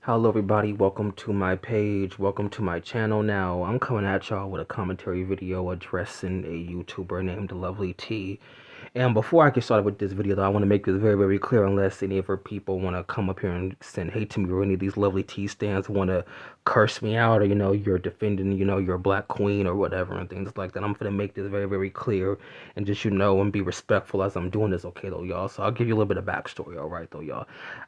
Hello everybody, welcome to my page, welcome to my channel. Now, I'm coming at y'all with a commentary video addressing a YouTuber named Lovelyti. And before I get started with this video, though, I want to make this very, very clear. Unless any of her people want to come up here and send hate to me, or any of these lovely tea stands want to curse me out, or you're defending, your black queen or whatever and things like that. I'm gonna make this very, very clear and just and be respectful as I'm doing this, okay, though, y'all. So I'll give you a little bit of backstory, all right, though, y'all.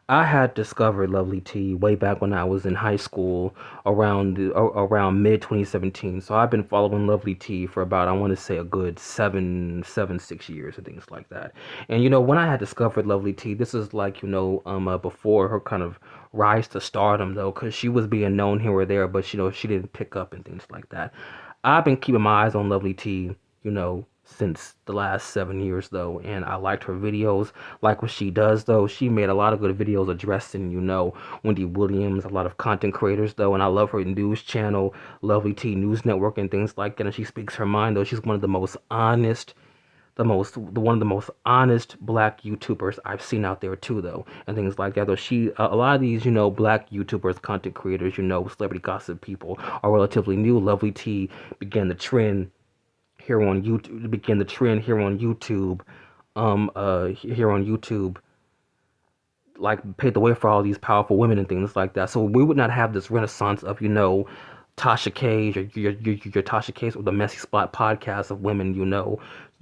I had discovered Lovelyti way back when I was in high school, around mid 2017. So I've been following Lovelyti for about, I want to say, a good 6 years and things like that. And when I had discovered Lovelyti, this is like before her kind of rise to stardom, though, because she was being known here or there, but she didn't pick up and things like that. I've been keeping my eyes on Lovelyti, since the last 7 years, though, and I liked her videos, like what she does, though. She made a lot of good videos addressing, Wendy Williams, a lot of content creators, though, and I love her news channel, Lovelyti News Network, and things like that. And she speaks her mind, though. She's one of the most honest, one of the most honest black YouTubers I've seen out there too, though, and things like that. Though a lot of these, black YouTubers, content creators, celebrity gossip people are relatively new. Lovelyti began the trend here on YouTube, began the trend here on YouTube, here on YouTube, like paved the way for all these powerful women and things like that. So we would not have this renaissance of, Tasha K, your Tasha K's, or the Messy Spot podcast of women,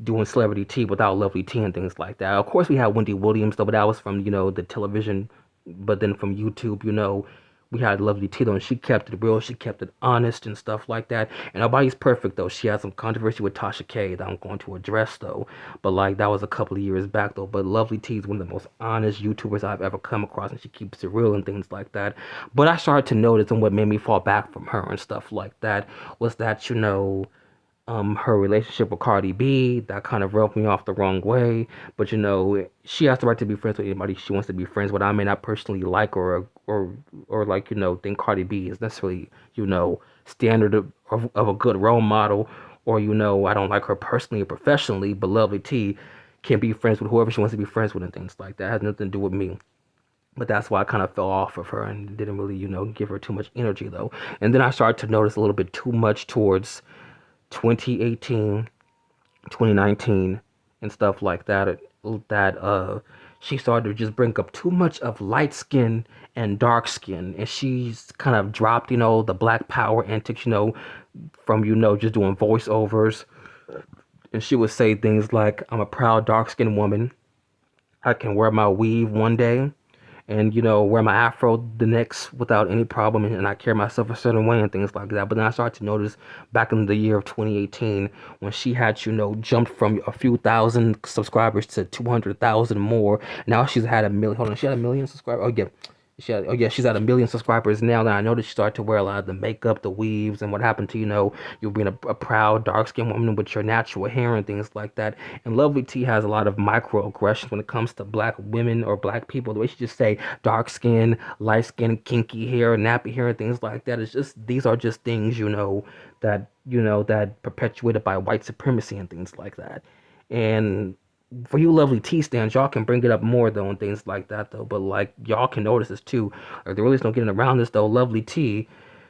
doing celebrity tea without Lovelyti and things like that. Of course, we had Wendy Williams, though, but that was from, the television. But then from YouTube, we had Lovelyti, though, and she kept it real, she kept it honest and stuff like that. And nobody's perfect, though. She had some controversy with Tasha K that I'm going to address, though. But like that was a couple of years back, though. But Lovelyti is one of the most honest YouTubers I've ever come across, and she keeps it real and things like that. But I started to notice, and what made me fall back from her and stuff like that was that, her relationship with Cardi B, that kind of rubbed me off the wrong way. But she has the right to be friends with anybody she wants to be friends with. I may not personally like or like think Cardi B is necessarily standard of a good role model, or I don't like her personally or professionally. But Lovelyti can be friends with whoever she wants to be friends with and things like that. It has nothing to do with me. But that's why I kind of fell off of her and didn't really, give her too much energy, though. And then I started to notice a little bit too much towards 2018, 2019, and stuff like that, she started to just bring up too much of light skin and dark skin, and she's kind of dropped, the black power antics, from, just doing voiceovers. And she would say things like, I'm a proud dark skinned woman. I can wear my weave one day and wear my afro the next without any problem, and I carry myself a certain way and things like that. But then I started to notice back in the year of 2018 when she had jumped from a few thousand subscribers to 200,000 more. Now she's had a million. Hold on, she had a million subscribers. She's at a million subscribers now. Then I noticed she started to wear a lot of the makeup, the weaves, and what happened to you being a proud dark skinned woman with your natural hair and things like that. And Lovelyti has a lot of microaggressions when it comes to black women or black people. The way she just say dark skin, light skin, kinky hair, nappy hair, and things like that. It's just, these are just things that perpetuated by white supremacy and things like that. And for you lovely tea stands, y'all can bring it up more, though, and things like that, though. But like y'all can notice this too. Like there really is no getting around this, though. Lovelyti,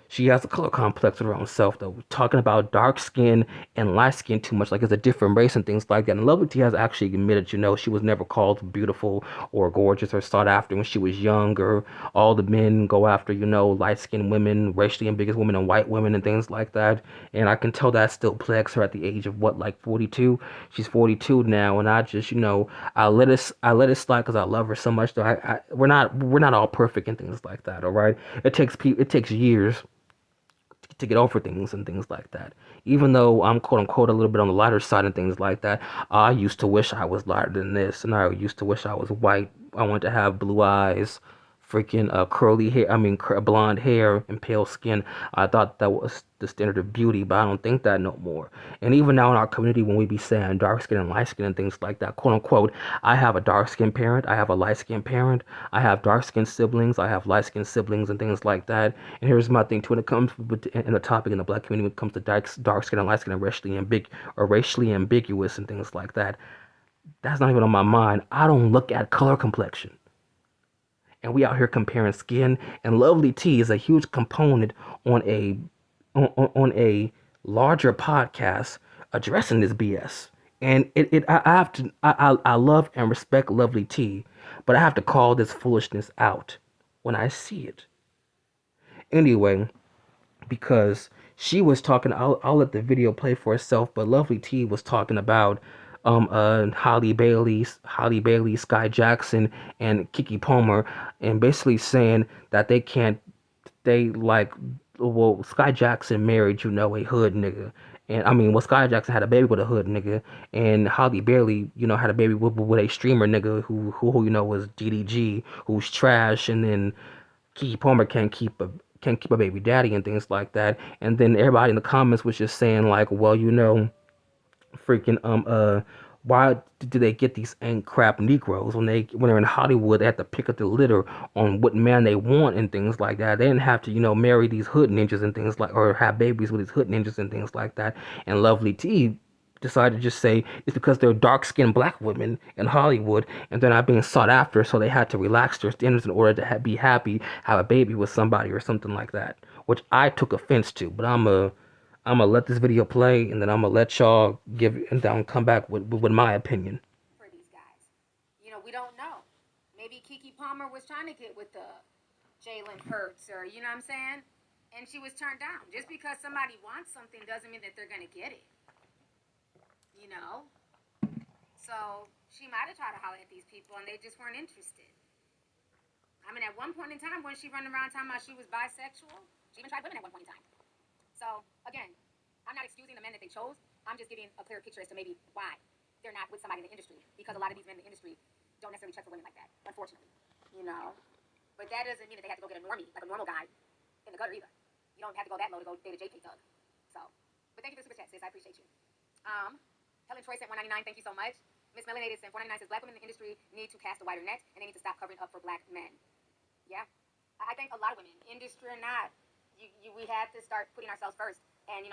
she has a color complex with her own self, though. Talking about dark skin and light skin too much, like it's a different race and things like that. And Lovelyti has actually admitted, she was never called beautiful or gorgeous or sought after when she was younger. All the men go after, light skinned women, racially ambiguous women, and white women and things like that. And I can tell that still plagues her at the age of what, like 42? She's 42 now, and I just, I let it slide because I love her so much. Though we're not all perfect and things like that. All right, it takes years to get over things and things like that. Even though I'm quote unquote a little bit on the lighter side and things like that, I used to wish I was lighter than this, and I used to wish I was white. I wanted to have blue eyes, freaking curly hair. I mean, blonde hair and pale skin. I thought that was the standard of beauty, but I don't think that no more. And even now in our community, when we be saying dark skin and light skin and things like that, quote unquote, I have a dark skinned parent, I have a light skinned parent, I have dark skinned siblings, I have light skinned siblings and things like that. And here's my thing too: when it comes in the topic in the black community, when it comes to dark skin and light skin and racially ambiguous and things like that, that's not even on my mind. I don't look at color complexion. and we out here comparing skin. And Lovelyti is a huge component on a larger podcast addressing this BS. And I have to I love and respect Lovelyti, but I have to call this foolishness out when I see it. Anyway, because she was talking, I'll let the video play for itself, but Lovelyti was talking about Holly Bailey, Sky Jackson, and Kiki Palmer, and basically saying that they can't, they like, well, Sky Jackson married, a hood nigga. And I mean, well, Sky Jackson had a baby with a hood nigga, and Holly Bailey, had a baby with a streamer nigga who was DDG, who's trash, and then Keke Palmer can't keep a baby daddy and things like that. And then everybody in the comments was just saying like, well, freaking why do they get these ain't crap Negroes when they're in Hollywood? They have to pick up the litter on what man they want and things like that. They didn't have to marry these hood ninjas and things like, or have babies with these hood ninjas and things like that. And Lovelyti decided to just say it's because they're dark-skinned black women in Hollywood and they're not being sought after, so they had to relax their standards in order to be happy, have a baby with somebody or something like that, which I took offense to. But I'm gonna let this video play, and then I'm gonna let y'all and then I'll come back with my opinion. For these guys, we don't know. Maybe Keke Palmer was trying to get with the Jalen Hurts, or you know what I'm saying, and she was turned down. Just because somebody wants something doesn't mean that they're gonna get it. So she might have tried to holler at these people, and they just weren't interested. I mean, at one point in time, when she running around talking about she was bisexual, she even tried women at one point in time. So, again, I'm not excusing the men that they chose. I'm just giving a clear picture as to maybe why they're not with somebody in the industry. Because a lot of these men in the industry don't necessarily check for women like that, unfortunately. But that doesn't mean that they have to go get a normie, like a normal guy, in the gutter either. You don't have to go that low to go date a JP thug. So, but thank you for the super chat, sis. I appreciate you. Helen Troy sent $1.99. Thank you so much. Miss Melanated sent $4.99. Says black women in the industry need to cast a wider net, and they need to stop covering up for black men. Yeah, I think a lot of women, industry or not, we have to start putting ourselves first, and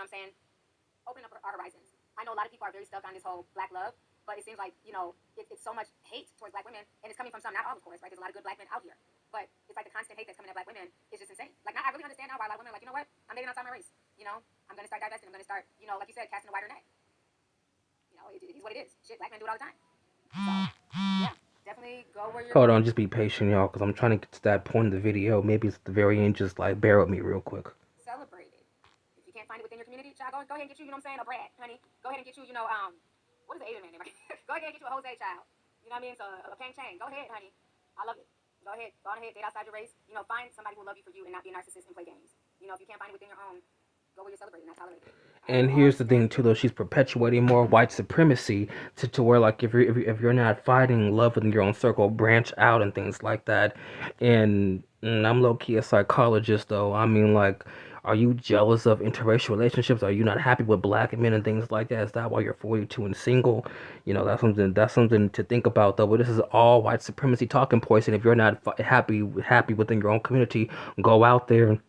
opening up our horizons. I know a lot of people are very stuck on this whole black love, but it seems like it's so much hate towards black women, and it's coming from some, not all, of course, right? There's a lot of good black men out here, but it's like the constant hate that's coming at black women is just insane. Like, now I really understand now why a lot of women are like, you know what? I'm dating outside my race. I'm gonna start divesting. I'm gonna start, like you said, casting a wider net. It is what it is. Shit, black men do it all the time. So, yeah, definitely go where you're Hold going. on, just be patient, y'all, because I'm trying to get to that point in the video. Maybe it's at the very end. Just like bear with me real quick. Celebrate it. If you can't find it within your community, child, go ahead and get you, a Brad, honey. Go ahead and get you, what is the Asian man name? Go ahead and get you a Jose, child. You know what I mean? So a Pang Chang. Go ahead, honey. I love it. Go ahead, date outside your race. Find somebody who will love you for you and not be a narcissist and play games. If you can't find it within your own, go where you're celebrating, not tolerate it. And here's the thing too, though, she's perpetuating more white supremacy to where like if you're not fighting love within your own circle, branch out and things like that. And I'm low key a psychologist though. I mean, like, are you jealous of interracial relationships? Are you not happy with black men and things like that? Is that why you're 42 and single? That's something to think about though. But this is all white supremacy talking points, and if you're not happy within your own community, go out there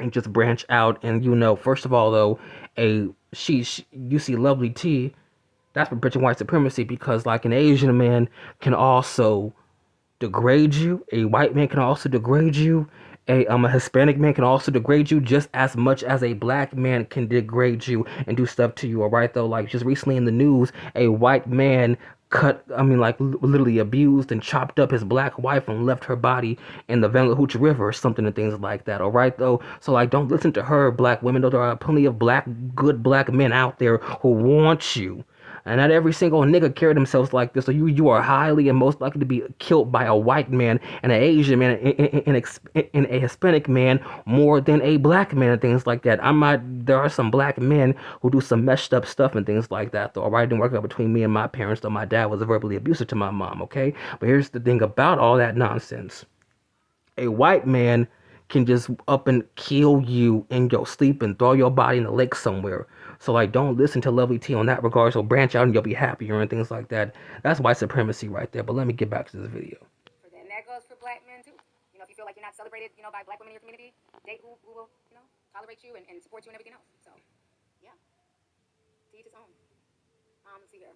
and just branch out. And first of all though, you see Lovelyti, that's perpetuating white supremacy, because like an Asian man can also degrade you, a white man can also degrade you, a Hispanic man can also degrade you just as much as a black man can degrade you and do stuff to you. All right though, like just recently in the news, a white man literally abused and chopped up his black wife and left her body in the Hooch River or something and things like that. All right though, so like don't listen to her, black women. Though there are plenty of good black men out there who want you. And not every single nigga carry themselves like this. So you are highly and most likely to be killed by a white man and an Asian man and a Hispanic man more than a black man and things like that. There are some black men who do some messed up stuff and things like that, though. All right, it didn't work out between me and my parents, though my dad was verbally abusive to my mom, okay? But here's the thing about all that nonsense. A white man can just up and kill you in your sleep and throw your body in the lake somewhere. So like, don't listen to Lovelyti on that regard. So branch out and you'll be happier and things like that. That's white supremacy right there. But let me get back to this video. And that goes for black men too. If you feel like you're not celebrated, by black women in your community, date who will, tolerate you and support you and everything else. So, yeah, to each his own. Let's see here.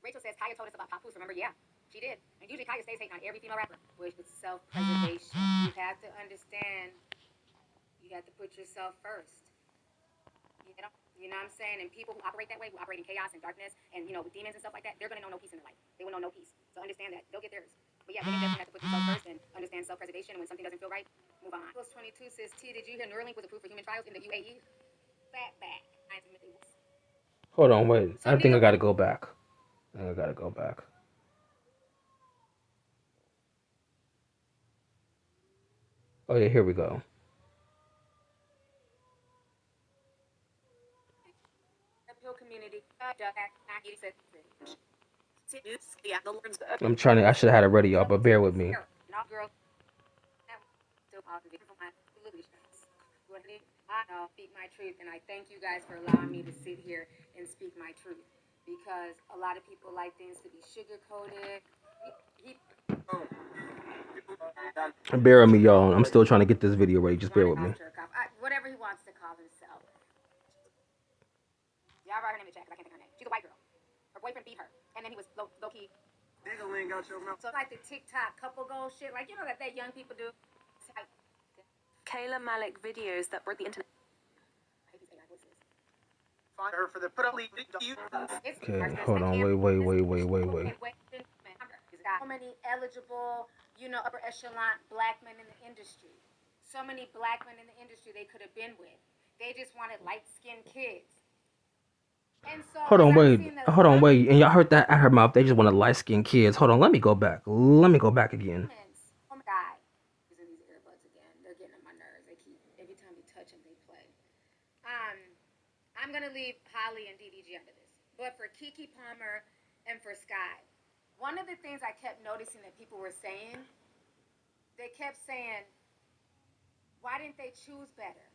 Rachel says Kaya told us about Papoose. Remember? Yeah. She did. And usually Kaya stays hating on every female rapper, which is self-preservation. You have to understand, you have to put yourself first. You know what I'm saying? And people who operate that way, who operate in chaos and darkness and, you know, with demons and stuff like that, they're going to know no peace in their life. They will know no peace. So understand that. They'll get theirs. But yeah, women definitely have to put themselves first and understand self-preservation. And when something doesn't feel right, move on. Plus 22 says, T, did you hear Neuralink was approved for human trials in the UAE? Fat back. Hold on, wait. So I think I gotta go back. Oh yeah, here we go. Community. I'm trying to. I should have had it ready, y'all, but bear with me. Not girl. I speak my truth, and I thank you guys for allowing me to sit here and speak my truth, because a lot of people like things to be sugar coated. Bear with me, y'all. I'm still trying to get this video ready. Just bear with me. Whatever he wants to call himself. Yeah, I write her name in the chat because I can't think of her name. She's a white girl. Her boyfriend beat her, and then he was low key. So like the TikTok couple goal shit, like you know that young people do. Kayla Malik videos that broke the internet. Find her for the Okay, hold on. Wait. So many eligible, you know, upper echelon black men in the industry. So many black men in the industry they could have been with. They just wanted light-skinned kids. And so Hold on, wait. And y'all heard that out her mouth. They just wanted light-skinned kids. Hold on, let me go back again. Oh my God. Using these earbuds again. They're getting on my nerves. Every time we touch them, they play. I'm going to leave Holly and DDG under this. But for Keke Palmer and for Sky, one of the things I kept noticing that people were saying, they kept saying, why didn't they choose better?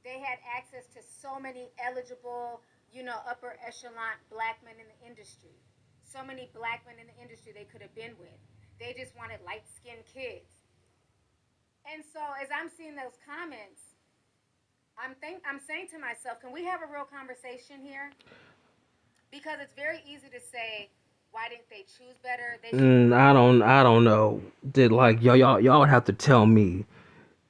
They had access to so many eligible, you know, upper echelon black men in the industry. So many black men in the industry they could have been with. They just wanted light-skinned kids. And so as I'm seeing those comments, I'm saying to myself, can we have a real conversation here? Because it's very easy to say, why didn't they choose better? I don't know. Did like y'all would have to tell me.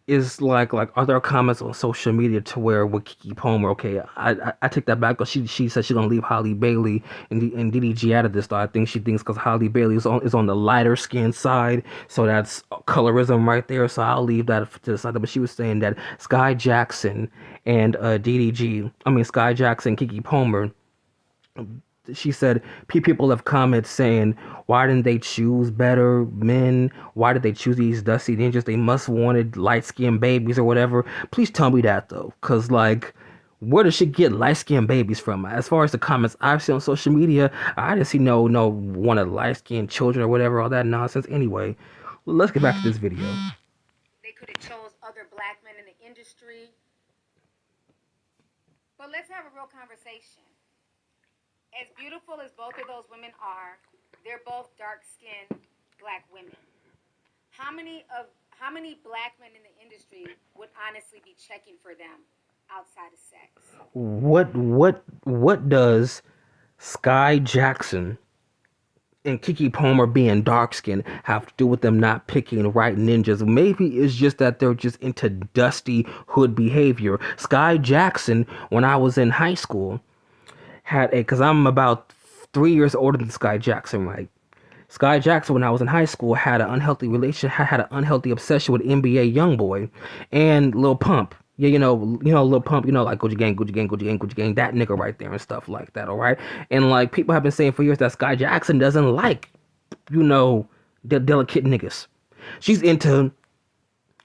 Is like are there comments on social media to where with Keke Palmer? Okay, I take that back. Cause she said she's gonna leave Holly Bailey and DDG out of this. Though I think she thinks because Holly Bailey is on the lighter skin side, so that's colorism right there. So I'll leave that to the side. But she was saying that Sky Jackson and Sky Jackson, Keke Palmer. She said people have comments saying, why didn't they choose better men? Why did they choose these dusty ninjas? They must wanted light-skinned babies or whatever. Please tell me that though, because like, where does she get light-skinned babies from? As far as the comments I've seen on social media, I didn't see no one of light-skinned children or whatever, all that nonsense. Anyway, let's get back to this video. They could have chose other black men in the industry. But let's have a real conversation. As beautiful as both of those women are, they're both dark-skinned black women. How many black men in the industry would honestly be checking for them outside of sex? What does Sky Jackson and Keke Palmer being dark-skinned have to do with them not picking the right ninjas? Maybe it's just that they're just into dusty hood behavior. Sky Jackson, when I was in high school, because I'm about 3 years older than Sky Jackson, right? Sky Jackson, when I was in high school, had an unhealthy had an unhealthy obsession with NBA YoungBoy and Lil Pump. Yeah, Lil Pump, like Gucci Gang, that nigga right there and stuff like that, all right? And like people have been saying for years that Sky Jackson doesn't like, the delicate niggas. She's into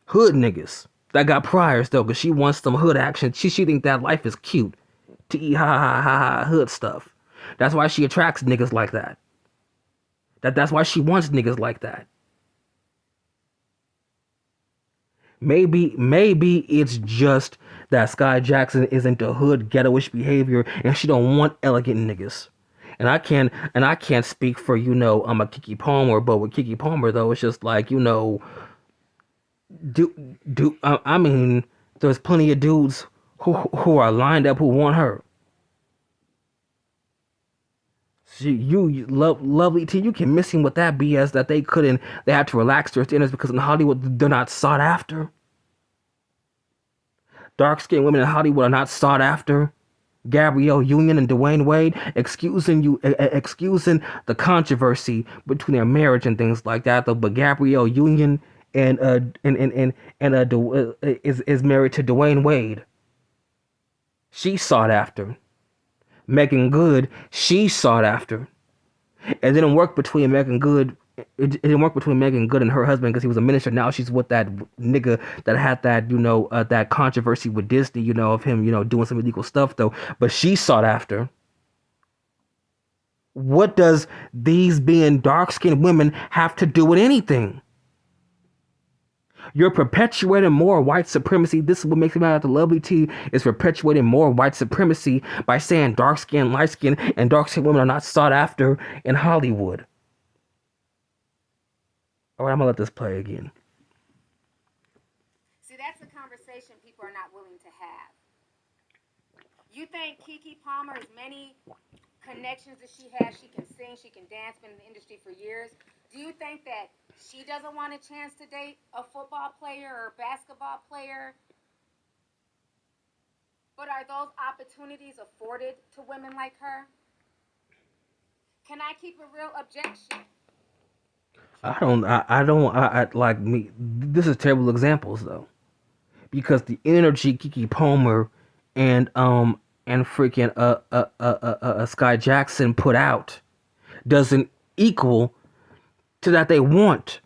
hood niggas that got priors though, because she wants some hood action. She think that life is cute. To eat ha hood stuff. That's why she attracts niggas like that. That's why she wants niggas like that. Maybe it's just that Sky Jackson is into hood ghettoish behavior and she don't want elegant niggas. And I can't speak for I'm a Keke Palmer, but with Keke Palmer though, it's just like there's plenty of dudes who are lined up who want her. Lovelyti, you can miss him with that BS that they had to relax their standards because in Hollywood they're not sought after. Dark skinned women in Hollywood are not sought after. Gabrielle Union and Dwayne Wade, excusing the controversy between their marriage and things like that though. But Gabrielle Union and is married to Dwayne Wade. She's sought after. Megan Good, she's sought after. It didn't work between Megan Good. It didn't work between Megan Good and her husband because he was a minister. Now she's with that nigga that had that, that controversy with Disney, of him, doing some illegal stuff though. But she's sought after. What does these being dark-skinned women have to do with anything? You're perpetuating more white supremacy. This is what makes me mad at the Lovelyti, is perpetuating more white supremacy by saying dark skin, light skin, and dark skinned women are not sought after in Hollywood. All right, I'm gonna let this play again. See, that's a conversation people are not willing to have. You think Keke Palmer, as many connections as she has, she can sing, she can dance, been in the industry for years. Do you think that she doesn't want a chance to date a football player or a basketball player? But are those opportunities afforded to women like her? Can I keep a real objection? I like me. This is terrible examples though, because the energy Keke Palmer and freaking Sky Jackson put out doesn't equal to that they want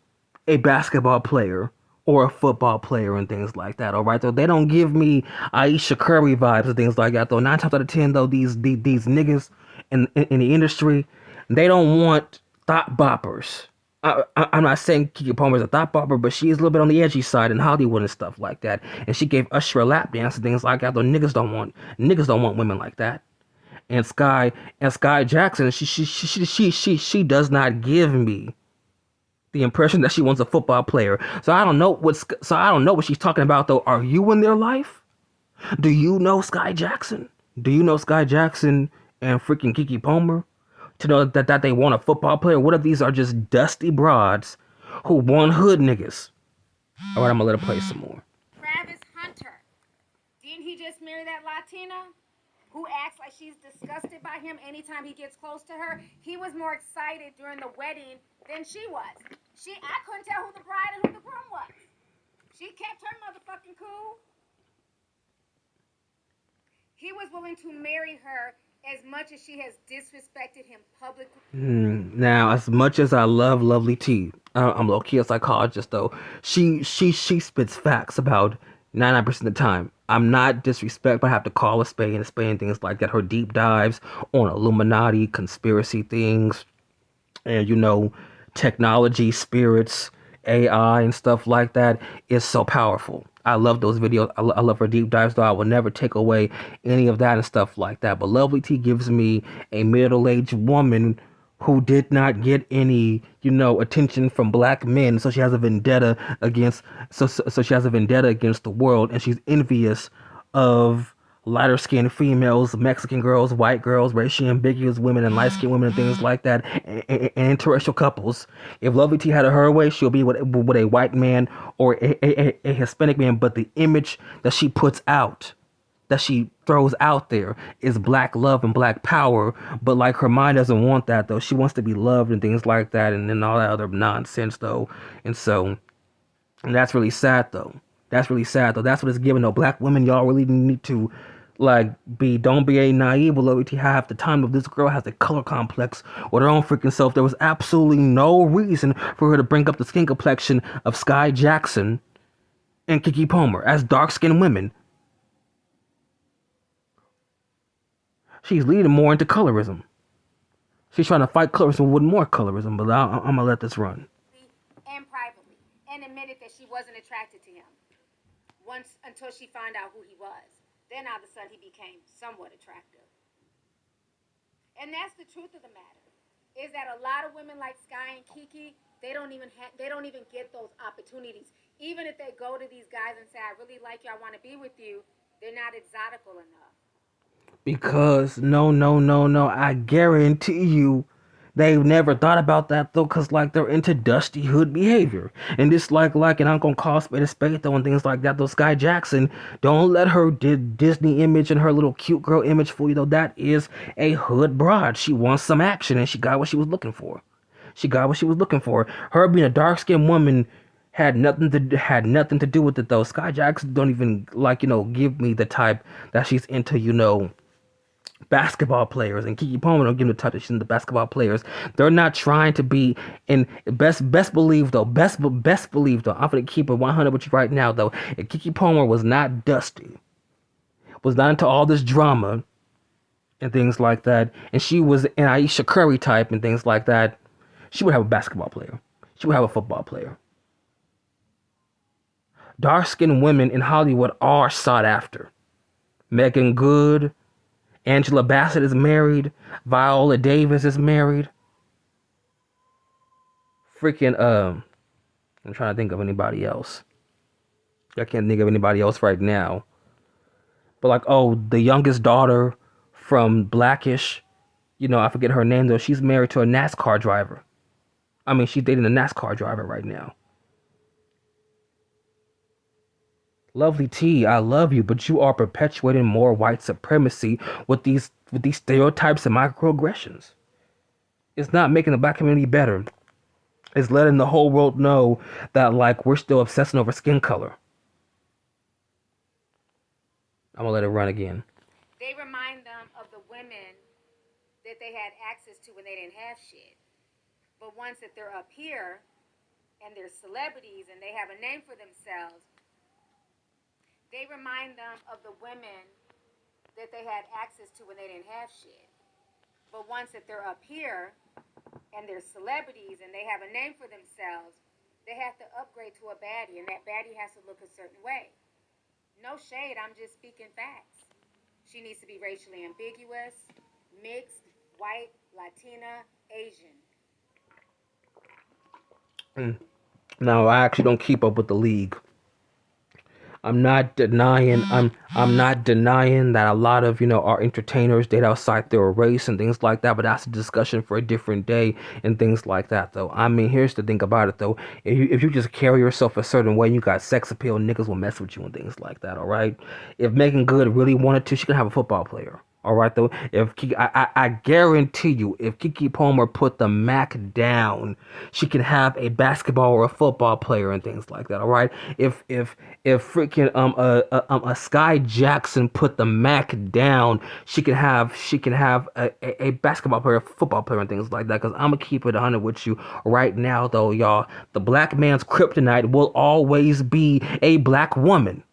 a basketball player or a football player and things like that. All right, though they don't give me Aisha Curry vibes and things like that. Though 9 times out of 10, though these niggas in the industry, they don't want thought boppers. I'm not saying Keke Palmer is a thought bopper, but she is a little bit on the edgy side in Hollywood and stuff like that. And she gave Usher a lap dance and things like that. Though niggas don't want women like that. And Sky Jackson, she does not give me the impression that she wants a football player. So I don't know what she's talking about though. Are you in their life? Do you know Sky Jackson? Do you know Sky Jackson and freaking Keke Palmer? To know that they want a football player? What if these are just dusty broads who want hood niggas? All right, I'm gonna let her play some more. Travis Hunter. Didn't he just marry that Latina who acts like she's disgusted by him anytime he gets close to her? He was more excited during the wedding than she was. I couldn't tell who the bride and who the groom was. She kept her motherfucking cool. He was willing to marry her as much as she has disrespected him publicly. Now, as much as I love Lovelyti, I'm low key a psychologist though. She spits facts about 99% of the time. I'm not disrespect, but I have to call a spade and things like that. Her deep dives on Illuminati, conspiracy things, and technology, spirits, AI, and stuff like that is so powerful. I love those videos. I love her deep dives, though. I will never take away any of that and stuff like that. But Lovelyti gives me a middle-aged woman who did not get any, attention from black men. So she has a vendetta against, so she has a vendetta against the world, and she's envious of lighter skinned females, Mexican girls, white girls, racially ambiguous women, and light skinned women, and things like that, and interracial couples. If Lovelyti had her way, she'll be with a white man or a Hispanic man. But the image that she puts out, that she throws out there, is black love and black power. But like her mind doesn't want that though. She wants to be loved and things like that, and all that other nonsense though. And that's really sad though. That's really sad though. That's what it's giving though. Black women, y'all really need to don't be a naive. Lovelyti, half the time of this girl has a color complex with her own freaking self. There was absolutely no reason for her to bring up the skin complexion of Sky Jackson and Keke Palmer as dark-skinned women. She's leading more into colorism. She's trying to fight colorism with more colorism, but I'm gonna let this run. And privately, and admitted that she wasn't attracted to him once until she found out who he was. Then all of a sudden he became somewhat attractive. And that's the truth of the matter, is that a lot of women like Sky and Keke, they don't even get those opportunities. Even if they go to these guys and say, I really like you, I want to be with you, they're not exotical enough. Because no, I guarantee you, they've never thought about that though, cause like they're into dusty hood behavior, and it's and I'm gonna call spade a spade though, and things like that. Though Sky Jackson, don't let her Disney image and her little cute girl image fool you though. That is a hood broad. She wants some action, and she got what she was looking for. She got what she was looking for. Her being a dark skinned woman had nothing to do with it though. Sky Jackson don't even give me the type that she's into, basketball players, and Kiki Palmer don't give them the type that she's into basketball players. They're not trying to be in best believe though. Best believe though. I'm gonna keep it 100 with you right now though. If Kiki Palmer was not dusty, was not into all this drama and things like that, and she was an Aisha Curry type and things like that, she would have a basketball player. She would have a football player. Dark-skinned women in Hollywood are sought after. Megan Good, Angela Bassett is married. Viola Davis is married. I'm trying to think of anybody else. I can't think of anybody else right now. But the youngest daughter from Blackish, I forget her name though. She's married to a NASCAR driver. I mean, she's dating a NASCAR driver right now. Lovelyti, I love you, but you are perpetuating more white supremacy with these stereotypes and microaggressions. It's not making the black community better. It's letting the whole world know that we're still obsessing over skin color. I'm gonna let it run again. They remind them of the women that they had access to when they didn't have shit. But once that they're up here and they're celebrities and they have a name for themselves, they remind them of the women that they had access to when they didn't have shit. But once that they're up here and they're celebrities and they have a name for themselves, they have to upgrade to a baddie, and that baddie has to look a certain way. No shade, I'm just speaking facts. She needs to be racially ambiguous, mixed, white, Latina, Asian. Now, I actually don't keep up with the league. I'm not denying that a lot of our entertainers date outside their race and things like that, but that's a discussion for a different day and things like that though. I mean, here's the thing about it though. If you just carry yourself a certain way, you got sex appeal, niggas will mess with you and things like that, all right? If Megan Good really wanted to, she can have a football player. All right, though. I guarantee you, if Keke Palmer put the Mac down, she can have a basketball or a football player and things like that. All right. If freaking a Sky Jackson put the Mac down, she can have a basketball player, a football player, and things like that. Because I'm gonna keep it 100 with you right now, though, y'all. The black man's kryptonite will always be a black woman.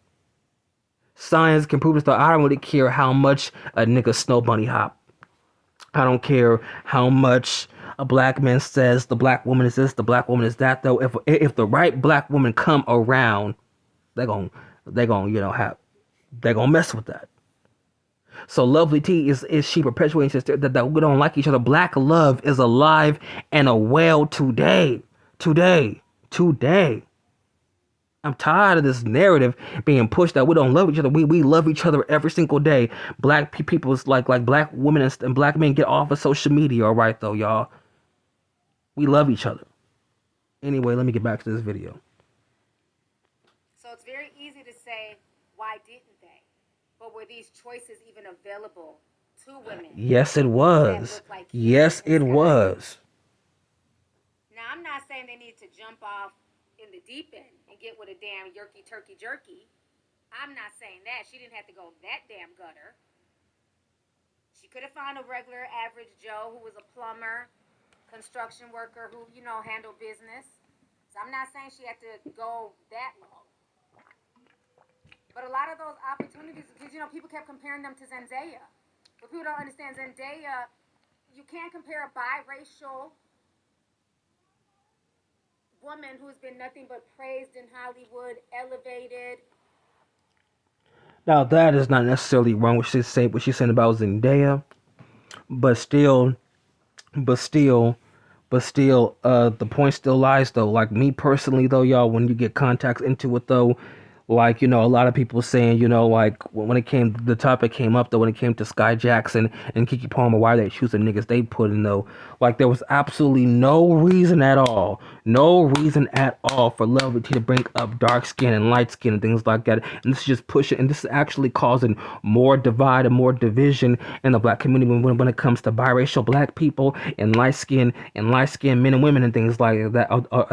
Science can prove this though. I don't really care how much a nigga snow bunny hop. I don't care how much a black man says the black woman is this, the black woman is that though. If the right black woman come around, they're gonna mess with that. So Lovelyti is she perpetuating that we don't like each other. Black love is alive and well today. I'm tired of this narrative being pushed that we don't love each other. We love each other every single day. Black people's like black women and black men get off of social media, all right, though, y'all. We love each other. Anyway, let me get back to this video. So it's very easy to say, why didn't they? But were these choices even available to women? Yes, it was. Yes, it was. Now, I'm not saying they need to jump off in the deep end and get with a damn turkey jerky. I'm not saying that. She didn't have to go that damn gutter. She could have found a regular average Joe who was a plumber, construction worker who, handled business. So I'm not saying she had to go that low. But a lot of those opportunities, because, people kept comparing them to Zendaya. But people don't understand Zendaya, you can't compare a biracial woman who's been nothing but praised in Hollywood, elevated. Now that is not necessarily wrong what she's saying about Zendaya, but still, the point still lies though. Like me personally though, y'all, when you get contacts into it though, Like, a lot of people saying, like when it came, the topic came up though, when it came to Sky Jackson and Kiki Palmer, why they choose the niggas they put in though. Like, there was absolutely no reason at all, for Lovelyti to bring up dark skin and light skin and things like that. And this is just pushing, and this is actually causing more divide and more division in the black community when it comes to biracial black people and light skin men and women and things like that.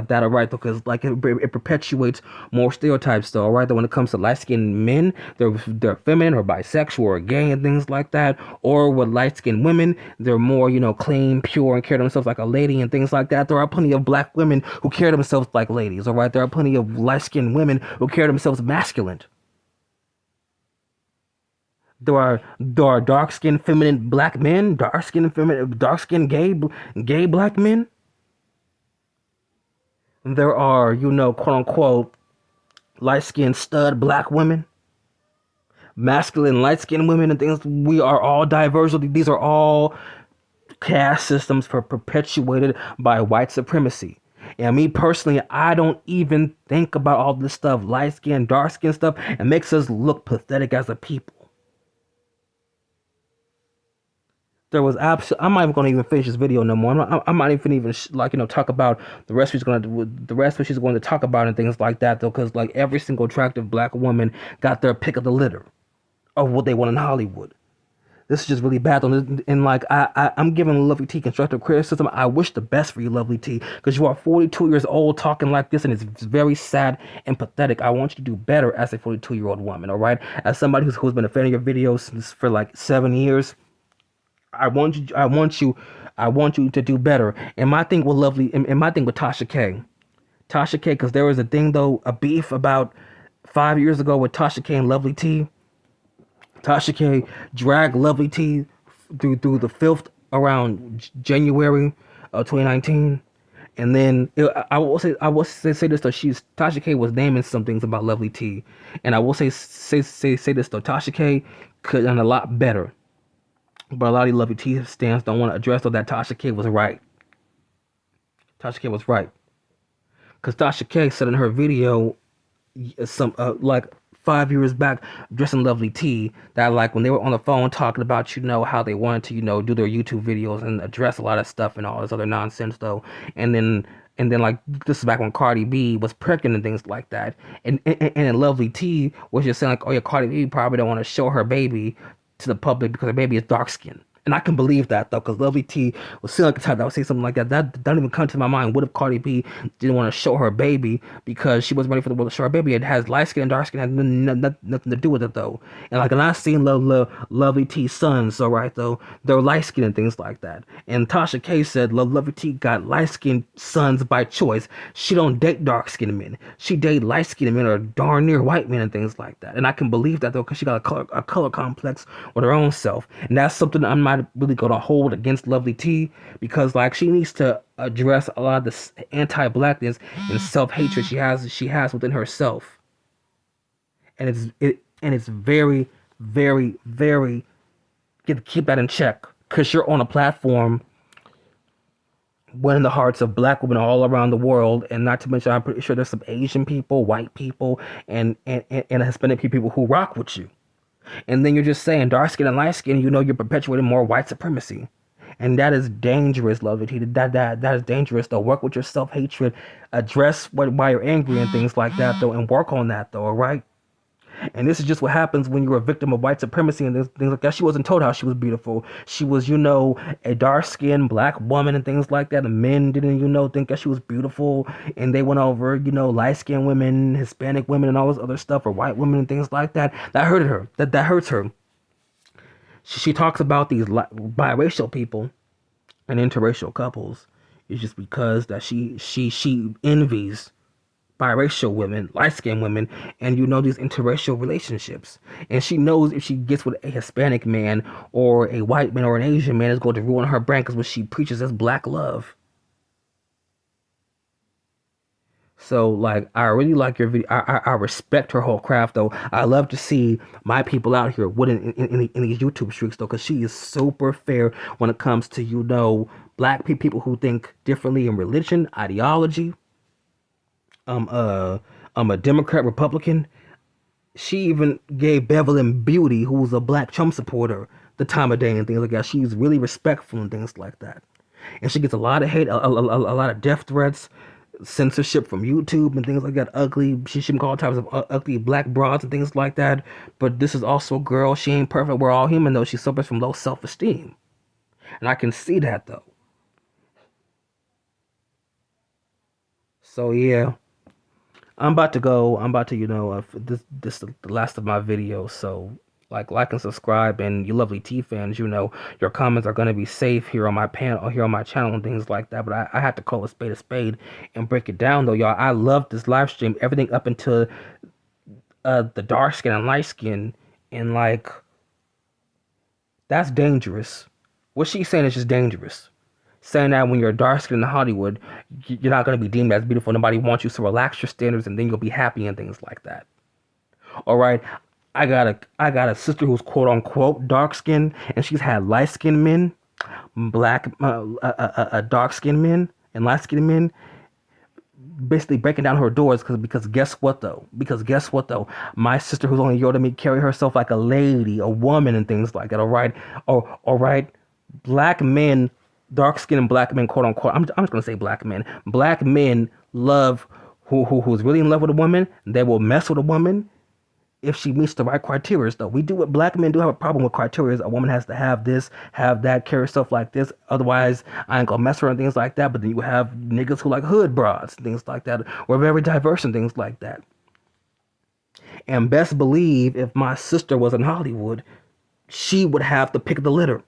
That are right, because like it perpetuates more stereotypes though. Right, that when it comes to light skinned men, they're feminine or bisexual or gay and things like that. Or with light skinned women, they're more clean, pure, and carry themselves like a lady and things like that. There are plenty of black women who carry themselves like ladies. All right, there are plenty of light skinned women who carry themselves masculine. There are dark skinned feminine black men, dark skinned gay black men. There are, quote unquote, light skinned stud black women, masculine light skinned women, and things. We are all diverse. These are all caste systems perpetuated by white supremacy. And me personally, I don't even think about all this stuff, light skin, dark skin stuff. It makes us look pathetic as a people. There was absolutely. I'm not even going to even finish this video no more. I'm not even talk about the rest. The rest she's going to talk about and things like that though, because like every single attractive black woman got their pick of the litter of what they want in Hollywood. This is just really bad. And like I'm giving Lovelyti constructive criticism. I wish the best for you, Lovelyti, because you are 42 years old talking like this, and it's very sad and pathetic. I want you to do better as a 42-year-old woman. All right, as somebody who's been a fan of your videos for like 7 years. I want you to do better. And my thing with my thing with Tasha K, because there was a thing though, a beef about 5 years ago with Tasha K and Lovelyti. Tasha K dragged Lovelyti through the filth around January of 2019. And then I will say this though, Tasha K was naming some things about Lovelyti, and I will say this though, Tasha K could have done a lot better. But a lot of Lovelyti stands don't want to address though that Tasha K was right. Tasha K was right. Because Tasha K said in her video some like 5 years back addressing Lovelyti that like when they were on the phone talking about how they wanted to do their YouTube videos and address a lot of stuff and all this other nonsense though, and then like this is back when Cardi B was pregnant and things like that, and then Lovelyti was just saying like, oh yeah, Cardi B probably don't want to show her baby to the public because her baby is dark skinned. And I can believe that though, because Lovelyti was still like the type that would say something like that. That doesn't even come to my mind. What if Cardi B didn't want to show her baby because she wasn't ready for the world to show her baby? It has light skin and dark skin, had nothing to do with it though. And like, and I've seen Lovelyty's sons, all right though, they're light skinned and things like that. And Tasha K said Lovelyti got light skinned sons by choice. She don't date dark skinned men. She date light skinned men or darn near white men and things like that. And I can believe that though, because she got a color complex with her own self, and that's something I'm not really gonna hold against Lovelyti, because like she needs to address a lot of this anti-blackness and self-hatred she has within herself, and it's very, very, very, keep that in check, because you're on a platform winning the hearts of black women all around the world, and not to mention I'm pretty sure there's some Asian people, white people, and Hispanic people who rock with you. And then you're just saying dark skin and light skin, you're perpetuating more white supremacy. And that is dangerous, Lovelyti. That is dangerous though. Work with your self-hatred. Address why you're angry and things like that though, and work on that though, alright? And this is just what happens when you're a victim of white supremacy and things like that. She wasn't told how she was beautiful. She was, a dark-skinned black woman and things like that. And men didn't, think that she was beautiful. And they went over, light-skinned women, Hispanic women, and all this other stuff, or white women and things like that. That hurted her. That hurts her. She talks about these biracial people and interracial couples. It's just because that she envies biracial women, light-skinned women, and these interracial relationships. And she knows if she gets with a Hispanic man or a white man or an Asian man, it's going to ruin her brand, because what she preaches is black love. So, like, I really like your video. I respect her whole craft, though. I love to see my people out here winning in these YouTube streaks, though, because she is super fair when it comes to, black people who think differently in religion, ideology. I'm a Democrat, Republican. She even gave Bevelyn Beauty, who was a black Trump supporter, the time of day and things like that. She's really respectful and things like that. And she gets a lot of hate, a lot of death threats, censorship from YouTube and things like that. Ugly, she been called types of ugly black broads and things like that. But this is also a girl. She ain't perfect. We're all human though. She suffers from low self-esteem, and I can see that though. So yeah, I'm about to go. I'm about to, this is the last of my videos. So like and subscribe, and you lovely T fans, your comments are gonna be safe here on my panel, here on my channel, and things like that. But I had to call a spade and break it down though, y'all. I love this live stream, everything up until the dark skin and light skin, and like that's dangerous. What she's saying is just dangerous. Saying that when you're dark skinned in Hollywood, you're not gonna be deemed as beautiful. Nobody wants you, so relax your standards, and then you'll be happy and things like that. All right. I got a sister who's quote unquote dark skinned, and she's had light skinned men, black, dark skinned men, and light skinned men, basically breaking down her doors because guess what though? Because guess what though? My sister, who's only a year older than me, carry herself like a lady, a woman, and things like that. All right, black men, dark skinned black men, quote unquote. I'm just gonna say black men. Black men love who's really in love with a woman. They will mess with a woman if she meets the right criteria, though. We do what black men do have a problem with criteria. A woman has to have this, have that, carry stuff like this. Otherwise, I ain't gonna mess with her and things like that. But then you have niggas who like hood broads, things like that. We're very diverse and things like that. And best believe if my sister was in Hollywood, she would have the pick of the litter.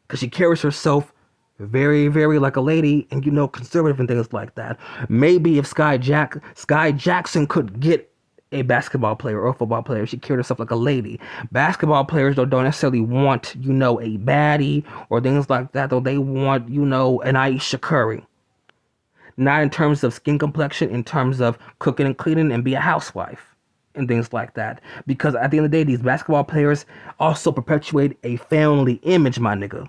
Because she carries herself very, very like a lady and, conservative and things like that. Maybe if Sky Jackson could get a basketball player or a football player, she carried herself like a lady. Basketball players though don't necessarily want, a baddie or things like that, though. They want, an Aisha Curry. Not in terms of skin complexion, in terms of cooking and cleaning and be a housewife and things like that. Because at the end of the day, these basketball players also perpetuate a family image, my nigga.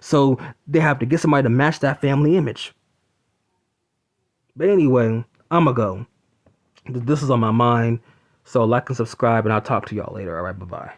So they have to get somebody to match that family image. But anyway, I'ma go. This is on my mind. So like and subscribe, and I'll talk to y'all later. All right, bye-bye.